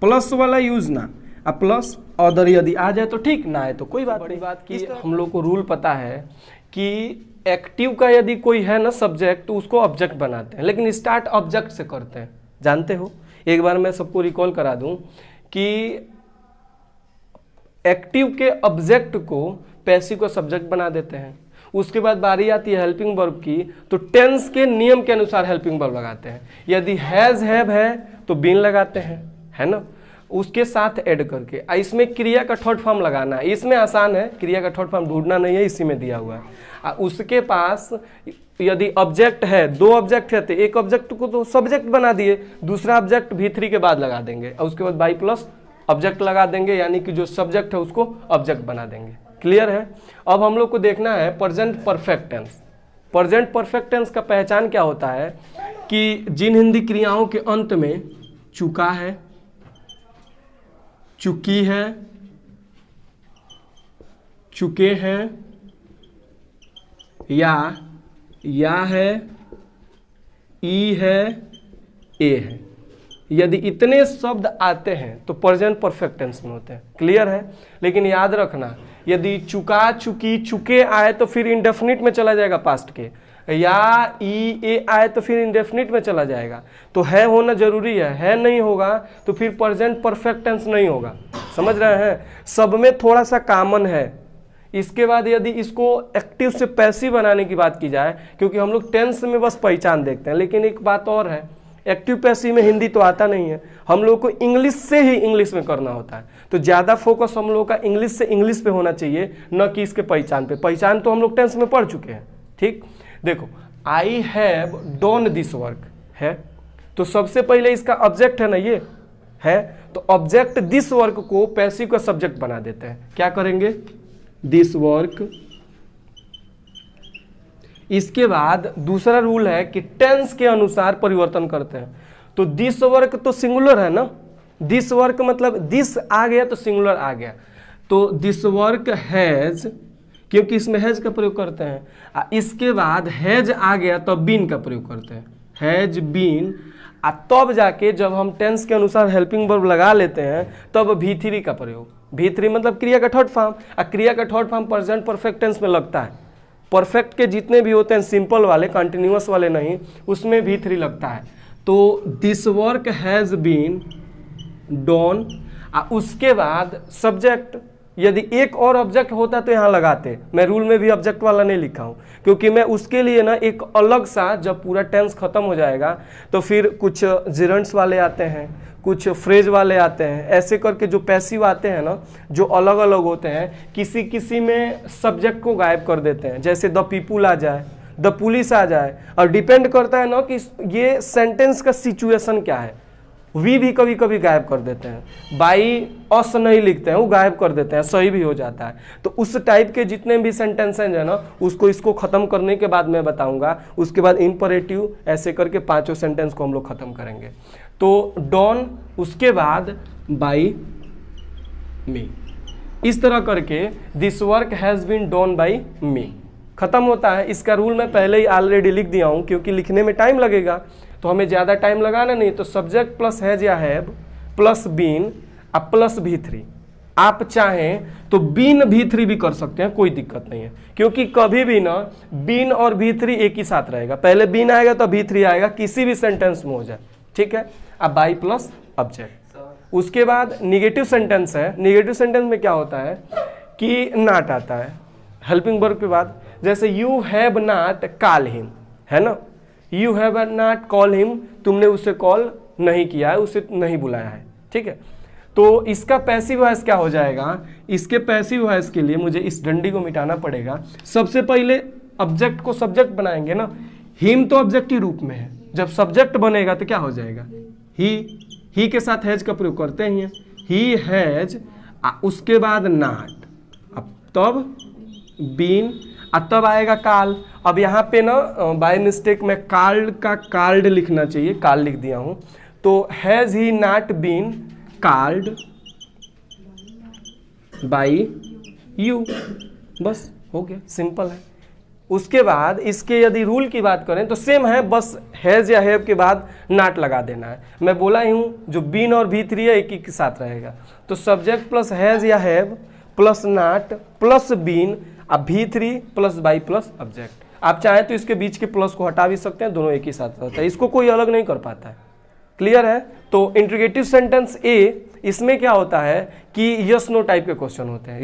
Plus वाला use ना, अब प्लस अदर यदि आ जाए तो ठीक, ना आए तो कोई बात नहीं। बात की हम लोग को रूल पता है कि एक्टिव का यदि कोई है ना सब्जेक्ट तो उसको ऑब्जेक्ट बनाते हैं, लेकिन स्टार्ट ऑब्जेक्ट से करते हैं, जानते हो। एक बार मैं सबको रिकॉल करा दूं कि एक्टिव के ऑब्जेक्ट को पैसिव का सब्जेक्ट बना देते हैं। उसके बाद बारी आती है हेल्पिंग वर्ब की, तो टेंस के नियम के अनुसार हेल्पिंग वर्ब लगाते हैं। यदि हैज हैव है तो बीन लगाते हैं, है ना, उसके साथ ऐड करके। इसमें क्रिया का थर्ड फॉर्म लगाना है, इसमें आसान है, क्रिया का थर्ड फॉर्म ढूंढना नहीं है, इसी में दिया हुआ है। उसके पास यदि ऑब्जेक्ट है, दो ऑब्जेक्ट है तो एक ऑब्जेक्ट को तो सब्जेक्ट बना दिए, दूसरा ऑब्जेक्ट V3 के बाद लगा देंगे और उसके बाद बाई प्लस ऑब्जेक्ट लगा देंगे, यानी कि जो सब्जेक्ट है उसको ऑब्जेक्ट बना देंगे। क्लियर है। अब हम लोग को देखना है present perfect tense. Present perfect tense का पहचान क्या होता है कि जिन हिंदी क्रियाओं के अंत में चुका है, चुकी है, चुके हैं, या है, ई है, ए है, यदि इतने शब्द आते हैं तो प्रेजेंट परफेक्ट टेंस में होते हैं। क्लियर है। लेकिन याद रखना, यदि चुका, चुकी, चुके आए तो फिर इंडेफिनिट में चला जाएगा पास्ट के, या ई ए आए तो फिर इंडेफिनिट में चला जाएगा। तो है होना जरूरी है नहीं होगा तो फिर प्रेजेंट परफेक्ट टेंस नहीं होगा। समझ रहे हैं, सब में थोड़ा सा कॉमन है। इसके बाद यदि इसको एक्टिव से पैसिव बनाने की बात की जाए, क्योंकि हम लोग टेंस में बस पहचान देखते हैं, लेकिन एक बात और है, एक्टिव पैसिव में हिंदी तो आता नहीं है, हम लोग को इंग्लिश से ही इंग्लिश में करना होता है। तो ज़्यादा फोकस हम लोग का इंग्लिश से इंग्लिश पे होना चाहिए, न कि इसके पहचान पे। पहचान तो हम लोग टेंस में पढ़ चुके हैं। ठीक, देखो, I have done this work है, तो सबसे पहले इसका ऑब्जेक्ट है ना, ये है, तो ऑब्जेक्ट दिस वर्क को पैसिव का सब्जेक्ट बना देते हैं। क्या करेंगे, दिस वर्क। इसके बाद दूसरा रूल है कि टेंस के अनुसार परिवर्तन करते हैं। तो दिस वर्क तो सिंगुलर है ना, दिस वर्क मतलब दिस आ गया तो सिंगुलर आ गया, तो दिस वर्क हैज, क्योंकि इसमें हैज का प्रयोग करते हैं। इसके बाद हैज आ गया तो बीन का प्रयोग करते हैं, हैज बीन। तब जाके जब हम टेंस के अनुसार हेल्पिंग वर्ब लगा लेते हैं तब V3 का प्रयोग। V3 मतलब क्रिया का थर्ड फॉर्म, क्रिया का third form present perfect tense में लगता है। परफेक्ट के जितने भी होते हैं, सिंपल वाले, कंटिन्यूअस वाले नहीं, उसमें V3 लगता है। तो this work has been done, उसके बाद सब्जेक्ट। यदि एक और ऑब्जेक्ट होता तो यहाँ लगाते, मैं रूल में भी ऑब्जेक्ट वाला नहीं लिखा हूँ, क्योंकि मैं उसके लिए ना एक अलग सा, जब पूरा टेंस खत्म हो जाएगा तो फिर कुछ जिरंट्स वाले आते हैं, कुछ फ्रेज वाले आते हैं, ऐसे करके जो पैसिव आते हैं ना, जो अलग अलग होते हैं, किसी किसी में सब्जेक्ट को गायब कर देते हैं। जैसे द पीपुल आ जाए, द पुलिस आ जाए, और डिपेंड करता है ना कि ये सेंटेंस का सिचुएशन क्या है। वी भी कभी कभी गायब कर देते हैं, बाई अस नहीं लिखते हैं, वो गायब कर देते हैं, सही भी हो जाता है। तो उस टाइप के जितने भी सेंटेंसेज है ना, उसको इसको खत्म करने के बाद मैं बताऊंगा। उसके बाद इम्परेटिव, ऐसे करके पांचों सेंटेंस को हम लोग खत्म करेंगे। तो डॉन, उसके बाद बाई मी, इस तरह करके this work has been done by me खत्म होता है। इसका रूल मैं पहले ही ऑलरेडी लिख दिया हूं, क्योंकि लिखने में टाइम लगेगा तो हमें ज़्यादा टाइम लगाना नहीं। तो सब्जेक्ट प्लस हैज या have plus been plus V3। आप चाहें तो बीन V3 भी कर सकते हैं, कोई दिक्कत नहीं है, क्योंकि कभी भी ना बीन और V3 एक ही साथ रहेगा। पहले बीन आएगा तो V3 आएगा, किसी भी सेंटेंस में हो जाए। ठीक है, अब बाई प्लस ऑब्जेक्ट। उसके बाद निगेटिव सेंटेंस है। निगेटिव सेंटेंस में क्या होता है कि नॉट आता है हेल्पिंग वर्ब के बाद। जैसे you have not call him, है ना, you have not call him, तुमने उसे कॉल नहीं किया है, उसे नहीं बुलाया है। ठीक है, तो इसका पैसिव वॉइस क्या हो जाएगा। इसके पैसिव वॉइस के लिए मुझे इस डंडी को मिटाना पड़ेगा। सबसे पहले ऑब्जेक्ट को सब्जेक्ट बनाएंगे ना, हिम तो ऑब्जेक्टिव रूप में है, जब सब्जेक्ट बनेगा तो क्या हो जाएगा, ही के साथ हैज का प्रयोग करते हैं, ही हैज, उसके बाद नॉट, अब तब बीन, तब आएगा काल। अब यहाँ पे ना बाय मिस्टेक मैं कार्ड का कार्ड लिखना चाहिए, काल लिख दिया हूँ। तो has he not been called by you, बस हो गया, सिंपल है। उसके बाद इसके यदि रूल की बात करें तो सेम है, बस हैज या हैव के बाद नॉट लगा देना है। मैं बोला ही हूँ जो बीन और भी3 है एक ही के साथ रहेगा, तो सब्जेक्ट प्लस हैज या have plus not plus been अब भी3 प्लस बाई प्लस ऑब्जेक्ट। आप चाहें तो इसके बीच के प्लस को हटा भी सकते हैं, दोनों एक ही साथ रहता है, इसको कोई अलग नहीं कर पाता है। क्लियर है? तो इंट्रोगेटिव सेंटेंस ए, इसमें क्या होता है कि यस नो टाइप के क्वेश्चन होते हैं।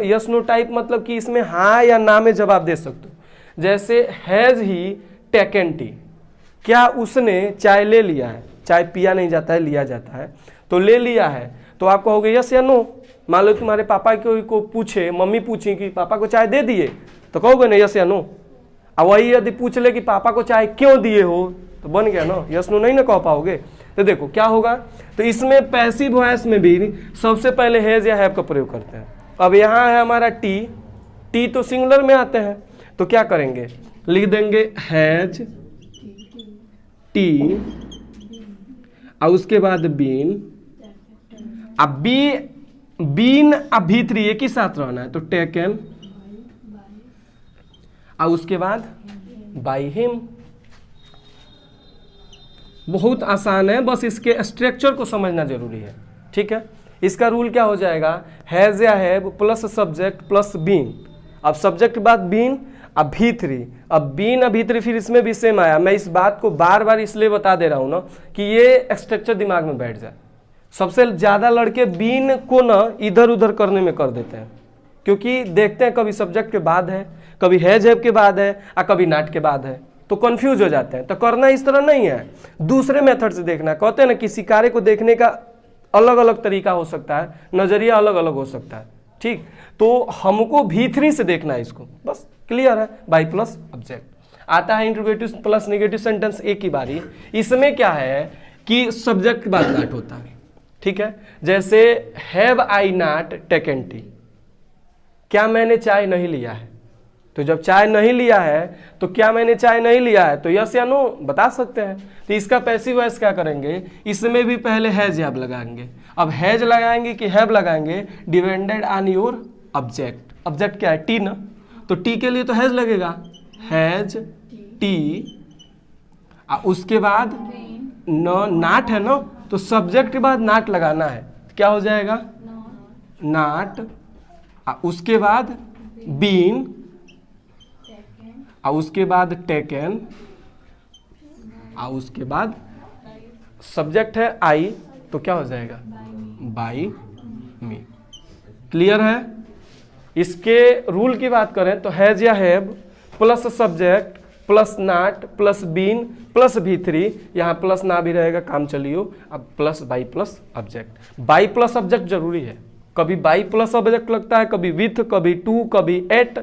यस नो टाइप मतलब कि इसमें हाँ या ना में जवाब दे सकते हो। जैसे हैज ही टेकन टी, क्या उसने चाय ले लिया है? चाय पिया नहीं जाता है, लिया जाता है, तो ले लिया है तो आप कहोगे यस या नो। मान लो तुम्हारे पापा को पूछे, मम्मी पूछी कि पापा को चाय दे दिए, तो कहोगे ना यस या नो। अब वही यदि पूछ ले कि पापा को चाय क्यों दिए हो, तो बन गया ना, यस नो नहीं ना कह पाओगे। तो देखो क्या होगा, तो इसमें पैसिव वॉइस में भी सबसे पहले हैज या हैव का प्रयोग करते हैं। अब यहाँ है हमारा टी, टी तो सिंगुलर में आते हैं, तो क्या करेंगे, लिख देंगे हैज टी और उसके बाद बीन। अब बीन अब भी3 एक ही साथ रहना है, तो टेकन और उसके बाद बाय हिम। बहुत आसान है, बस इसके स्ट्रक्चर को समझना जरूरी है। ठीक है, इसका रूल क्या हो जाएगा, हैज या have plus subject plus been. अब सब्जेक्ट के बाद बीन, अब भी3, अब बीन अब भी3, फिर इसमें भी सेम आया। मैं इस बात को बार बार इसलिए बता दे रहा हूं ना कि ये स्ट्रक्चर दिमाग में बैठ जाए। सबसे ज्यादा लड़के बीन को ना इधर उधर करने में कर देते हैं, क्योंकि देखते हैं कभी सब्जेक्ट के बाद है, कभी हैज हैव के बाद है और कभी नॉट के बाद है, तो कंफ्यूज हो जाते हैं। तो करना इस तरह नहीं है, दूसरे मेथड से देखना। कहते हैं ना किसी कार्य को देखने का अलग अलग तरीका हो सकता है, नजरिया अलग अलग हो सकता है। ठीक, तो हमको भी3 से देखना है इसको, बस क्लियर है। बाई प्लस ऑब्जेक्ट आता है इंट्रोगेटिव प्लस नेगेटिव सेंटेंस एक ही बारी। इसमें क्या है कि सब्जेक्ट के बाद नॉट होता है। ठीक है, जैसे have I not taken T, क्या मैंने चाय नहीं लिया है? तो जब चाय नहीं लिया है तो क्या मैंने चाय नहीं लिया है, तो यस या नो बता सकते हैं। तो इसका पैसिव वॉइस क्या करेंगे, इसमें भी पहले हैज हैव लगाएंगे। अब हैज लगाएंगे कि हैव लगाएंगे, depended on your object. Object क्या है, टी ना, तो टी के लिए तो हैज लगेगा, हैज टी। उसके बाद नॉट है ना, तो सब्जेक्ट के बाद नॉट लगाना है, क्या हो जाएगा नॉट। उसके बाद बीन और उसके बाद टेकन और उसके बाद सब्जेक्ट है आई, तो क्या हो जाएगा बाई मी। क्लियर है? इसके रूल की बात करें तो हैज या have plus subject plus not plus been plus भी3, यहाँ प्लस ना भी रहेगा, काम चलियो। अब plus by plus object. By plus object जरूरी है, कभी बाई प्लस ऑब्जेक्ट लगता है, कभी विथ, कभी टू, कभी एट,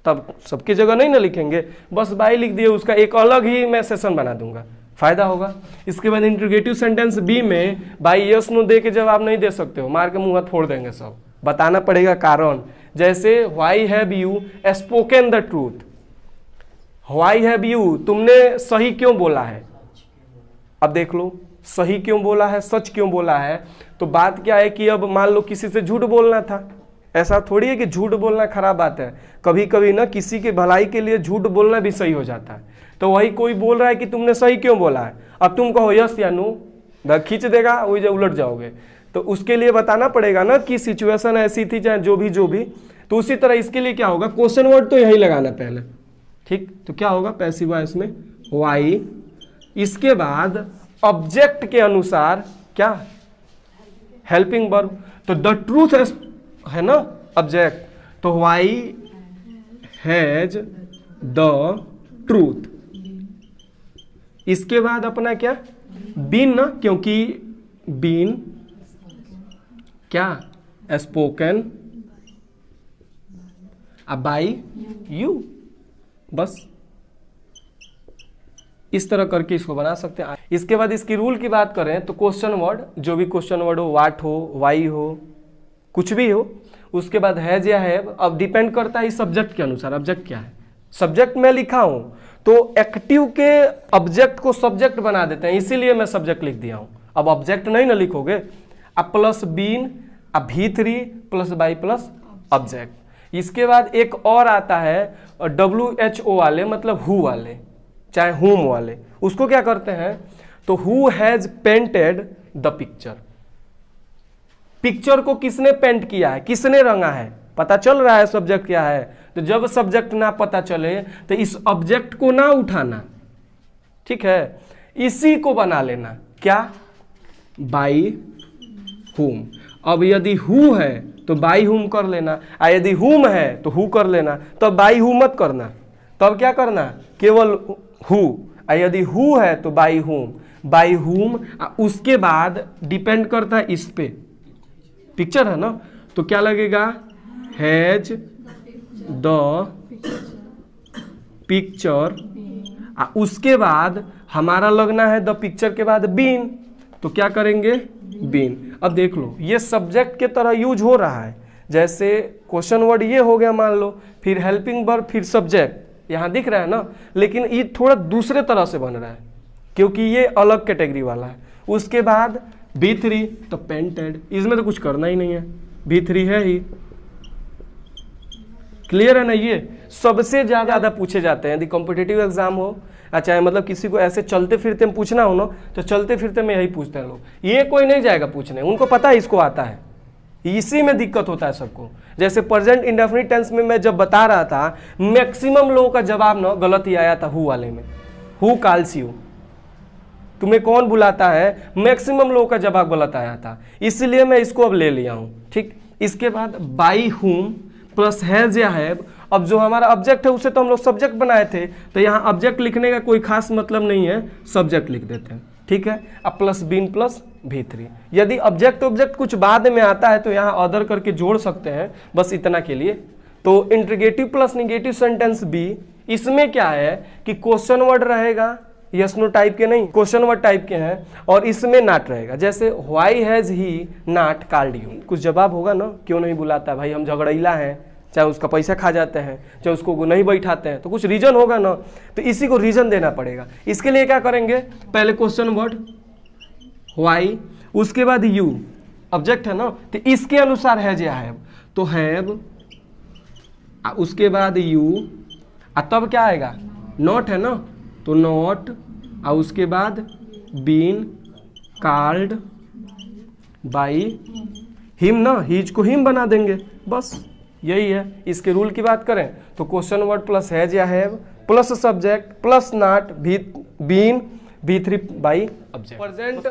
तब सबकी जगह नहीं ना लिखेंगे, बस बाई लिख दिए, उसका एक अलग ही मैं सेशन बना दूंगा, फायदा होगा। इसके बाद इंट्रोगेटिव सेंटेंस बी में बाई यस नो दे के जवाब नहीं दे सकते हो, मार के मुंह हाथ फोड़ देंगे सब, बताना पड़ेगा कारण। जैसे why have you spoken the truth, why have you, तुमने सही क्यों बोला है। अब देख लो, सही क्यों बोला है, सच क्यों बोला है। तो बात क्या है कि अब मान लो किसी से झूठ बोलना था, ऐसा थोड़ी है कि झूठ बोलना खराब बात है, कभी कभी ना किसी के भलाई के लिए झूठ बोलना भी सही हो जाता है। तो वही कोई बोल रहा है कि तुमने सही क्यों बोला है, अब तुम कहो यस या नो, खींच देगा, वही जो उलट जाओगे। तो उसके लिए बताना पड़ेगा ना कि सिचुएशन ऐसी थी, चाहे जो भी। तो उसी तरह इसके लिए क्या होगा, क्वेश्चन वर्ड तो यही लगाना पहले। ठीक, तो क्या होगा पैसिव वॉइस में वाई, इसके बाद ऑब्जेक्ट के अनुसार क्या हेल्पिंग वर्ब, तो द ट्रूथ है ना ऑब्जेक्ट, तो वाई हैज द ट्रूथ। इसके बाद अपना क्या बीन ना, क्योंकि बीन क्या स्पोकन बाय यू, बस इस तरह करके इसको बना सकते हैं। इसके बाद इसकी रूल की बात करें तो क्वेश्चन वर्ड, जो भी क्वेश्चन वर्ड हो, वाट हो, वाई हो, कुछ भी हो, उसके बाद हैज या हैव। अब डिपेंड करता है इस सब्जेक्ट के अनुसार, ऑब्जेक्ट क्या है। सब्जेक्ट में लिखा हूं तो एक्टिव के ऑब्जेक्ट को सब्जेक्ट बना देते हैं, इसीलिए मैं सब्जेक्ट लिख दिया हूं। अब ऑब्जेक्ट नहीं ना लिखोगे, अब प्लस बीन, अब भी3 प्लस बाई प्लस ऑब्जेक्ट। इसके बाद एक और आता है WHO वाले, मतलब हु वाले, चाहे हुम वाले। उसको क्या करते हैं, तो who has painted the picture. Picture को किसने पेंट किया है, किसने रंगा है, पता चल रहा है सब्जेक्ट क्या है। तो जब सब्जेक्ट ना पता चले तो इस ऑब्जेक्ट को ना उठाना, ठीक है, इसी को बना लेना, क्या, बाई हुम। अब यदि हु है तो बाई हुम कर लेना, और यदि हुम है तो हु कर लेना। तो बाई हु मत करना, तब क्या करना, केवल हु। और यदि हु है तो बाई हुम, उसके बाद डिपेंड करता है इस पे, पिक्चर है ना, तो क्या लगेगा, हैज द पिक्चर। उसके बाद हमारा लगना है द पिक्चर के बाद बीन, तो क्या करेंगे, बीन। अब देख लो ये सब्जेक्ट के तरह यूज हो रहा है, जैसे क्वेश्चन वर्ड ये हो गया मान लो, फिर हेल्पिंग वर्ब, फिर सब्जेक्ट, यहाँ दिख रहा है ना, लेकिन ये थोड़ा दूसरे तरह से बन रहा है क्योंकि ये अलग कैटेगरी वाला है। उसके बाद B3 तो पेंटेड, इसमें तो कुछ करना ही नहीं है, B3 है ही, क्लियर है ना। ये सबसे ज्यादा पूछे जाते हैं यदि कॉम्पिटिटिव एग्जाम हो, अच्छा, मतलब किसी को ऐसे चलते फिरते में पूछना हो ना, तो चलते फिरते में यही पूछते हैं लोग, ये कोई नहीं जाएगा पूछने, उनको पता है इसको आता है, इसी में दिक्कत होता है सबको। जैसे प्रेजेंट इंडेफिनिट टेंस में मैं जब बता रहा था, मैक्सिमम लोगों का जवाब ना गलत ही आया था हु वाले में, हु कॉल्स यू, तुम्हें कौन बुलाता है, मैक्सिमम लोगों का जवाब गलत आया था, इसलिए मैं इसको अब ले लिया हूं, ठीक। इसके बाद बाई हुम प्लस हैज या हैव। अब जो हमारा ऑब्जेक्ट है उसे तो हम लोग सब्जेक्ट बनाए थे, तो यहाँ ऑब्जेक्ट लिखने का कोई खास मतलब नहीं है, सब्जेक्ट लिख देते हैं, ठीक है। अब प्लस बीन प्लस V3। यदि ऑब्जेक्ट कुछ बाद में आता है तो यहाँ अदर करके जोड़ सकते हैं, बस इतना के लिए। तो इंट्रीगेटिव प्लस निगेटिव सेंटेंस बी, इसमें क्या है कि क्वेश्चन वर्ड रहेगा, यस नो टाइप के नहीं, क्वेश्चन वर्ड टाइप के हैं, और इसमें नॉट रहेगा। जैसे why has he not called you, कुछ जवाब होगा ना, क्यों नहीं बुलाता भाई, हम झगड़ैला हैं, चाहे उसका पैसा खा जाते हैं, चाहे उसको नहीं बैठाते हैं, तो कुछ रीजन होगा ना, तो इसी को रीजन देना पड़ेगा। इसके लिए क्या करेंगे, पहले क्वेश्चन वर्ड व्हाई, उसके बाद यू, ऑब्जेक्ट है ना, तो इसके अनुसार हैज या हैव, तो हैव, उसके बाद यू, तब क्या आएगा, नॉट है ना, तो नॉट, और उसके बाद बीन कॉल्ड बाई हिम ना, हीज को हिम बना देंगे, बस यही है। इसके रूल की बात करें तो क्वेश्चन वर्ड प्लस हैज या have plus subject plus not been V3 by object. Present